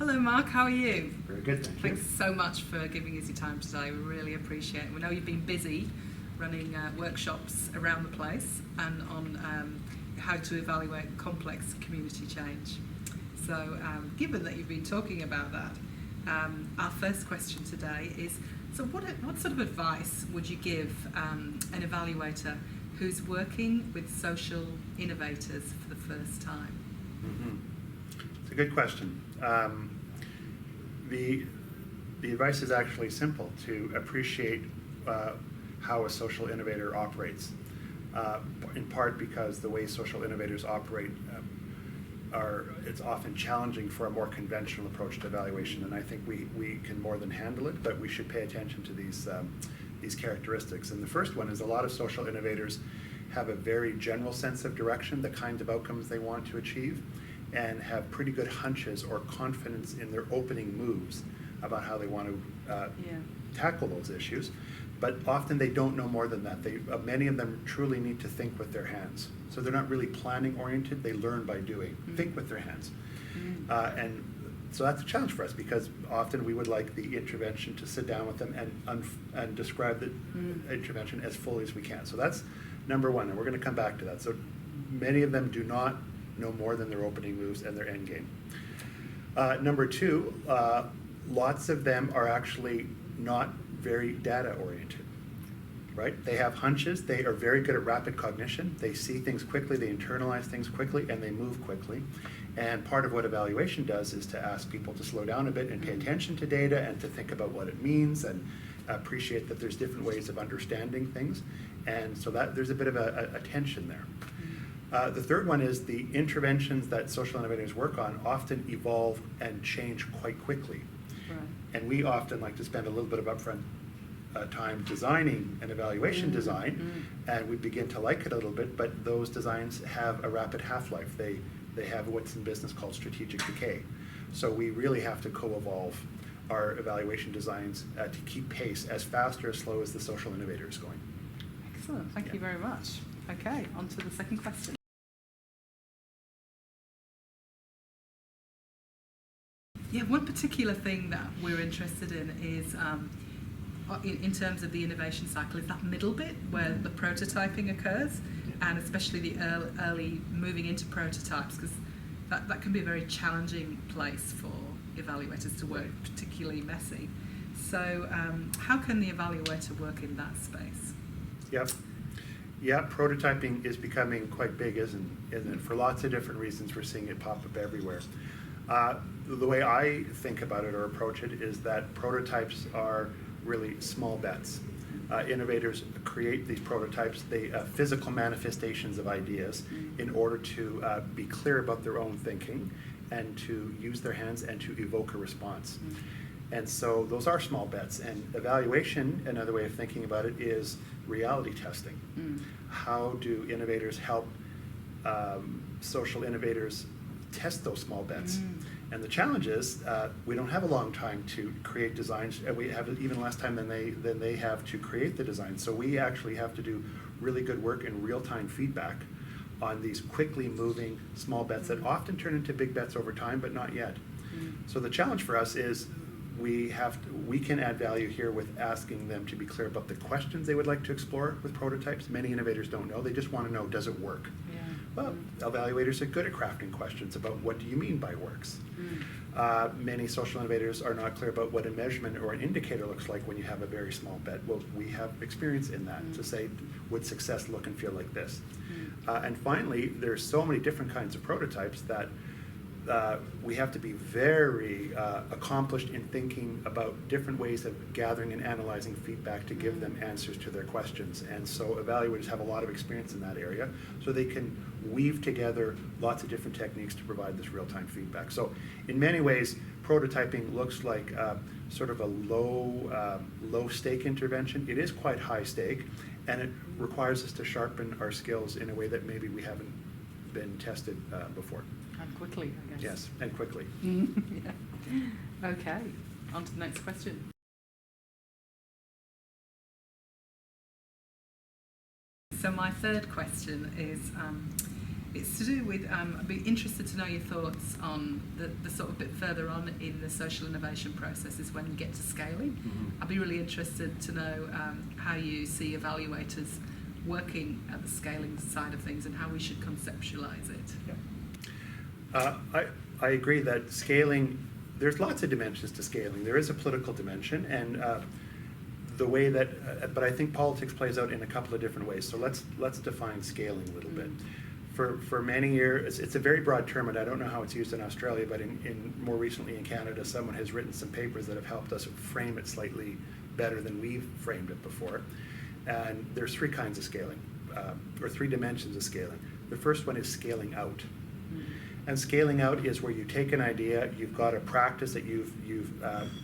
Hello Mark, how are you? Very good, thank you. Thanks so much for giving us your time today. We really appreciate it. We know you've been busy running workshops around the place and on how to evaluate complex community change. So given that you've been talking about that, our first question today is, so what sort of advice would you give an evaluator who's working with social innovators for the first time? Mm-hmm. It's a good question. The advice is actually simple: to appreciate how a social innovator operates, in part because the way social innovators operate it's often challenging for a more conventional approach to evaluation, and I think we can more than handle it, but we should pay attention to these characteristics. And the first one is a lot of social innovators have a very general sense of direction, the kinds of outcomes they want to achieve, and have pretty good hunches or confidence in their opening moves about how they want to tackle those issues. But often they don't know more than that. Many of them truly need to think with their hands. So they're not really planning oriented, they learn by doing. Think with their hands. And so that's a challenge for us, because often we would like the intervention to sit down with them and describe the intervention as fully as we can. So that's number one, and we're going to come back to that. So many of them do not know more than their opening moves and their end game. Number two, lots of them are actually not very data oriented, right? They have hunches, they are very good at rapid cognition, they see things quickly, they internalize things quickly, and they move quickly. And part of what evaluation does is to ask people to slow down a bit and pay attention to data and to think about what it means and appreciate that there's different ways of understanding things. And so that there's a bit of a tension there. The third one is the interventions that social innovators work on often evolve and change quite quickly. Right. And we often like to spend a little bit of upfront time designing an evaluation design, and we begin to like it a little bit, but those designs have a rapid half-life. They have what's in business called strategic decay. So we really have to co-evolve our evaluation designs to keep pace as fast or as slow as the social innovator is going. Excellent, thank you very much. Okay, on to the second question. Yeah, one particular thing that we're interested in is, in terms of the innovation cycle, is that middle bit where the prototyping occurs, and especially the early moving into prototypes, because that can be a very challenging place for evaluators to work, particularly messy. So how can the evaluator work in that space? Yep. Yeah, prototyping is becoming quite big, isn't it? For lots of different reasons, we're seeing it pop up everywhere. The way I think about it or approach it is that prototypes are really small bets. Innovators create these prototypes, they physical manifestations of ideas in order to be clear about their own thinking and to use their hands and to evoke a response. And so those are small bets, and evaluation, another way of thinking about it, is reality testing. How do innovators help social innovators test those small bets? And the challenge is we don't have a long time to create designs. We have even less time than they have to create the design. So we actually have to do really good work in real-time feedback on these quickly moving small bets that often turn into big bets over time, but not yet. So the challenge for us is we can add value here with asking them to be clear about the questions they would like to explore with prototypes. Many innovators don't know. They just want to know, does it work? Well, evaluators are good at crafting questions about what do you mean by works. Many social innovators are not clear about what a measurement or an indicator looks like when you have a very small bet. Well, we have experience in that to say, would success look and feel like this? And finally, there's so many different kinds of prototypes that we have to be very accomplished in thinking about different ways of gathering and analyzing feedback to give them answers to their questions. And so evaluators have a lot of experience in that area, so they can weave together lots of different techniques to provide this real-time feedback. So in many ways, prototyping looks like sort of a low stake intervention. It is quite high stake, and it requires us to sharpen our skills in a way that maybe we haven't been tested before. And quickly, I guess. Yes, and quickly. Yeah. Okay, on to the next question. So my third question is, It's to do with, I'd be interested to know your thoughts on the sort of bit further on in the social innovation processes when you get to scaling. Mm-hmm. I'd be really interested to know how you see evaluators working at the scaling side of things and how we should conceptualise it. Yeah. I agree that scaling, there's lots of dimensions to scaling. There is a political dimension, and the way that, but I think politics plays out in a couple of different ways. So let's define scaling a little bit. For many years, it's a very broad term, and I don't know how it's used in Australia, but in more recently in Canada, someone has written some papers that have helped us frame it slightly better than we've framed it before. And there's three kinds of scaling, or three dimensions of scaling. The first one is scaling out. And scaling out is where you take an idea, you've got a practice that you've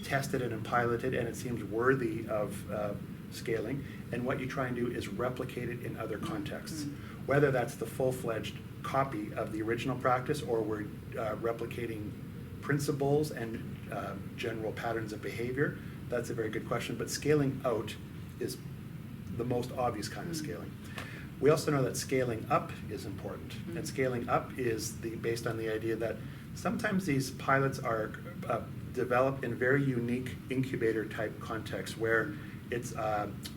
tested it and piloted, and it seems worthy of scaling, and what you try and do is replicate it in other contexts. Whether that's the full-fledged copy of the original practice, or we're replicating principles and general patterns of behavior, that's a very good question. But scaling out is the most obvious kind of scaling. We also know that scaling up is important, and scaling up is based on the idea that sometimes these pilots are developed in very unique incubator-type contexts where it's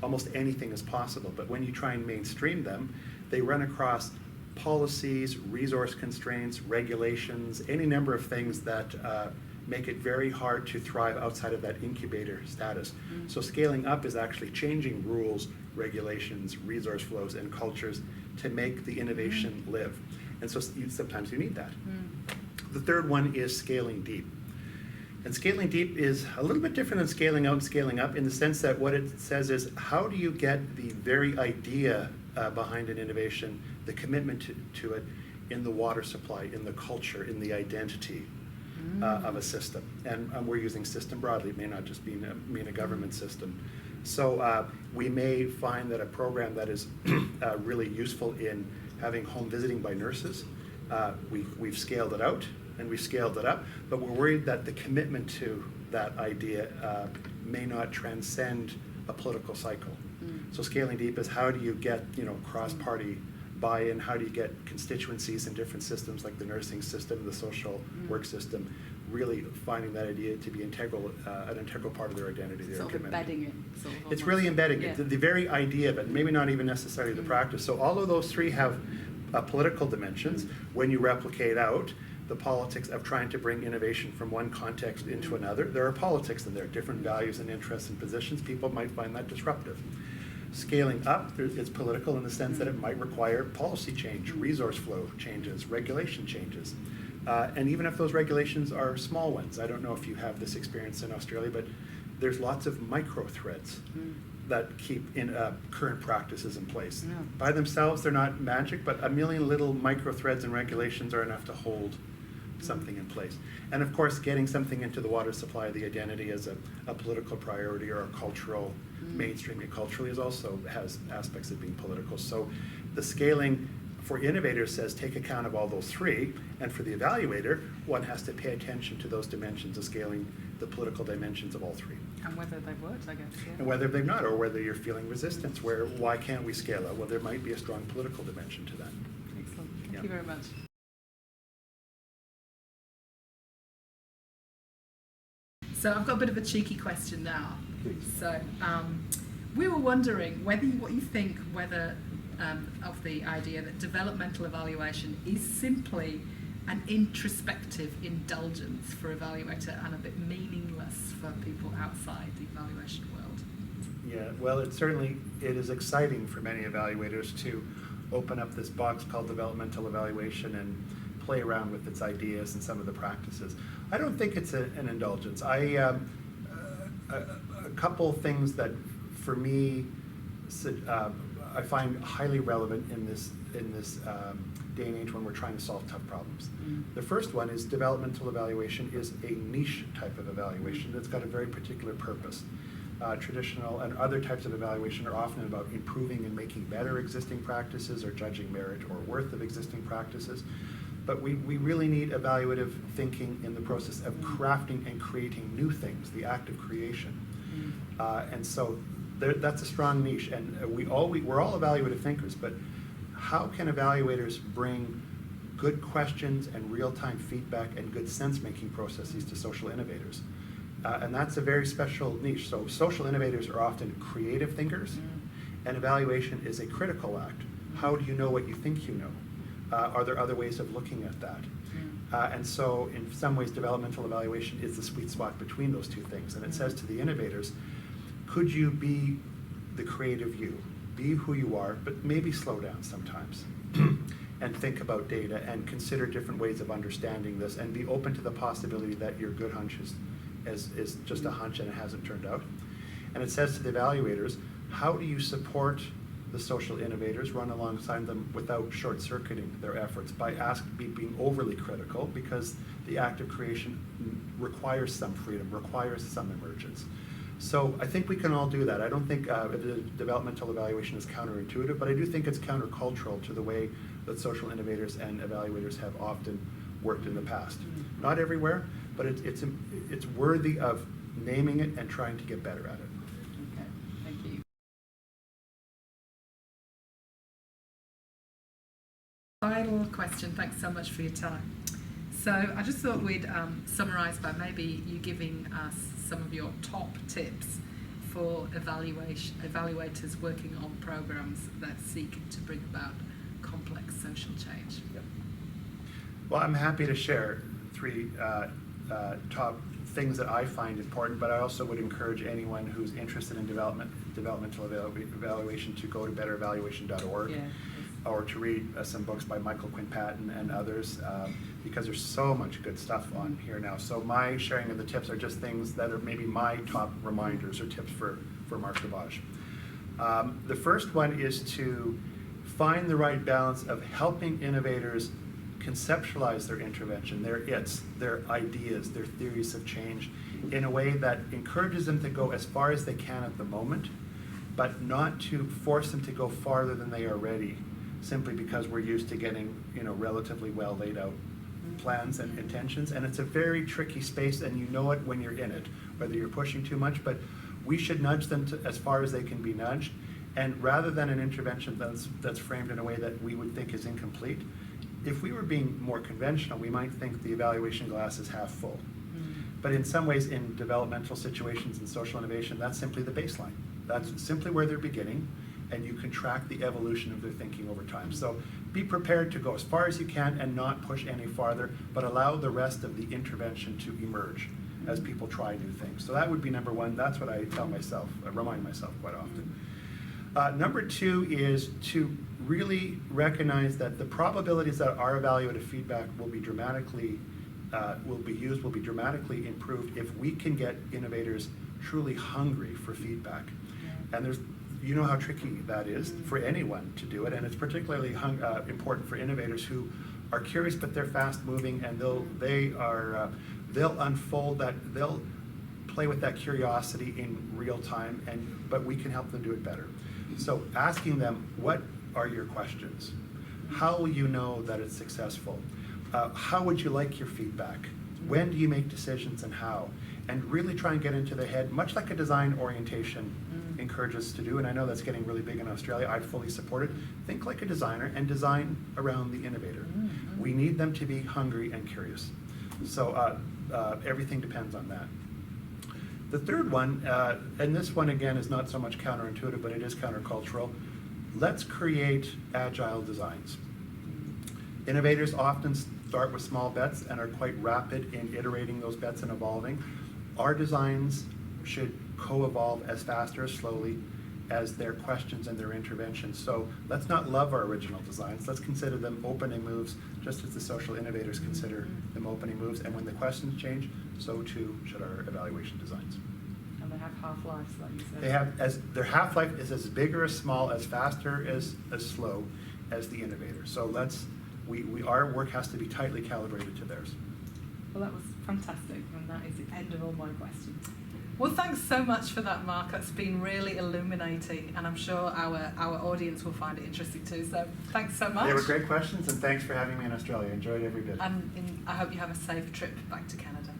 almost anything is possible. But when you try and mainstream them, they run across policies, resource constraints, regulations, any number of things that make it very hard to thrive outside of that incubator status. So scaling up is actually changing rules, regulations, resource flows, and cultures to make the innovation live. And so sometimes you need that. The third one is scaling deep. And scaling deep is a little bit different than scaling out and scaling up, in the sense that what it says is, how do you get the very idea behind an innovation, the commitment to it, in the water supply, in the culture, in the identity of a system. And we're using system broadly. It may not just mean a government system. So we may find that a program that is really useful in having home visiting by nurses, we've scaled it out and we've scaled it up, but we're worried that the commitment to that idea may not transcend a political cycle. So scaling deep is, how do you get cross-party buy-in? How do you get constituencies in different systems like the nursing system, the social work system, really finding that idea to be an integral part of their identity, their sort of embedding it. Sort of it's really embedding it, the very idea of it, maybe not even necessarily the practice. So all of those three have political dimensions. When you replicate out the politics of trying to bring innovation from one context into another, there are politics in there, different values and interests and positions. People might find that disruptive. Scaling up, it's political in the sense that it might require policy change, resource flow changes, regulation changes. And even if those regulations are small ones, I don't know if you have this experience in Australia, but there's lots of micro threads that keep current practices in place. By themselves, they're not magic, but a million little micro threads and regulations are enough to hold something in place. And of course, getting something into the water supply, the identity as a political priority or a cultural, mainstreaming culturally, also has aspects of being political. So the scaling for innovators says take account of all those three, and for the evaluator, one has to pay attention to those dimensions of scaling, the political dimensions of all three. And whether they've worked, I guess. Yeah. And whether they've not, or whether you're feeling resistance, why can't we scale out? Well, there might be a strong political dimension to that. Excellent. Thank you very much. So I've got a bit of a cheeky question now. So we were wondering what you think of the idea that developmental evaluation is simply an introspective indulgence for evaluator and a bit meaningless for people outside the evaluation world. Yeah, well, it is exciting for many evaluators to open up this box called developmental evaluation and play around with its ideas and some of the practices. I don't think it's an indulgence. A couple things that, for me, I find highly relevant in this day and age when we're trying to solve tough problems. The first one is developmental evaluation is a niche type of evaluation that's got a very particular purpose. Traditional and other types of evaluation are often about improving and making better existing practices or judging merit or worth of existing practices. But we really need evaluative thinking in the process of crafting and creating new things, the act of creation. And so that's a strong niche, and we're all evaluative thinkers, but how can evaluators bring good questions and real-time feedback and good sense-making processes to social innovators. And that's a very special niche. So social innovators are often creative thinkers, and evaluation is a critical act. How do you know what you think you know? Are there other ways of looking at that? And so in some ways, developmental evaluation is the sweet spot between those two things. And it says to the innovators, could you be the creative you? Be who you are, but maybe slow down sometimes and think about data and consider different ways of understanding this and be open to the possibility that your good hunch is just a hunch and it hasn't turned out. And it says to the evaluators, how do you support the social innovators, run alongside them without short-circuiting their efforts by being overly critical, because the act of creation requires some freedom, requires some emergence. So I think we can all do that. I don't think developmental evaluation is counterintuitive, but I do think it's countercultural to the way that social innovators and evaluators have often worked in the past. Not everywhere, but it's worthy of naming it and trying to get better at it. Okay, thank you. Final question. Thanks so much for your time. So I just thought we'd summarise by maybe you giving us some of your top tips for evaluators working on programs that seek to bring about complex social change. Yep. Well, I'm happy to share three top things that I find important, but I also would encourage anyone who's interested in developmental evaluation to go to betterevaluation.org. Yeah. Or to read some books by Michael Quinn Patton and others, because there's so much good stuff on here now. So my sharing of the tips are just things that are maybe my top reminders or tips for Mark Cabaj. The first one is to find the right balance of helping innovators conceptualize their intervention, their ideas, their theories of change, in a way that encourages them to go as far as they can at the moment, but not to force them to go farther than they are ready, simply because we're used to getting, relatively well laid out plans and intentions. And it's a very tricky space, and you know it when you're in it, whether you're pushing too much, but we should nudge them to as far as they can be nudged. And rather than an intervention that's framed in a way that we would think is incomplete, if we were being more conventional, we might think the evaluation glass is half full. But in some ways, in developmental situations and social innovation, that's simply the baseline. That's simply where they're beginning, and you can track the evolution of their thinking over time. So be prepared to go as far as you can and not push any farther, but allow the rest of the intervention to emerge as people try new things. So that would be number one. That's what I tell myself, I remind myself quite often. Number two is to really recognize that the probabilities that our evaluative feedback will be dramatically improved if we can get innovators truly hungry for feedback. And you know how tricky that is for anyone to do it, and it's particularly important for innovators who are curious, but they're fast moving, and they'll unfold that, they'll play with that curiosity in real time, but we can help them do it better. So asking them, what are your questions? How will you know that it's successful? How would you like your feedback? When do you make decisions and how? And really try and get into the head, much like a design orientation encourages us to do, and I know that's getting really big in Australia. I fully support it. Think like a designer and design around the innovator. We need them to be hungry and curious. So everything depends on that. The third one, and this one again is not so much counterintuitive, but it is countercultural. Let's create agile designs. Innovators often start with small bets and are quite rapid in iterating those bets and evolving. Our designs should co-evolve as fast or as slowly as their questions and their interventions. So let's not love our original designs. Let's consider them opening moves, just as the social innovators consider them opening moves. And when the questions change, so too should our evaluation designs. And they have half-lives, like you said. They have, their half-life is as big or as small, as fast or as slow as the innovator. So our work has to be tightly calibrated to theirs. Well, that was fantastic, and that is the end of all my questions. Well, thanks so much for that, Mark. That's been really illuminating, and I'm sure our audience will find it interesting too. So thanks so much. They were great questions, and thanks for having me in Australia. Enjoyed every bit. And I hope you have a safe trip back to Canada.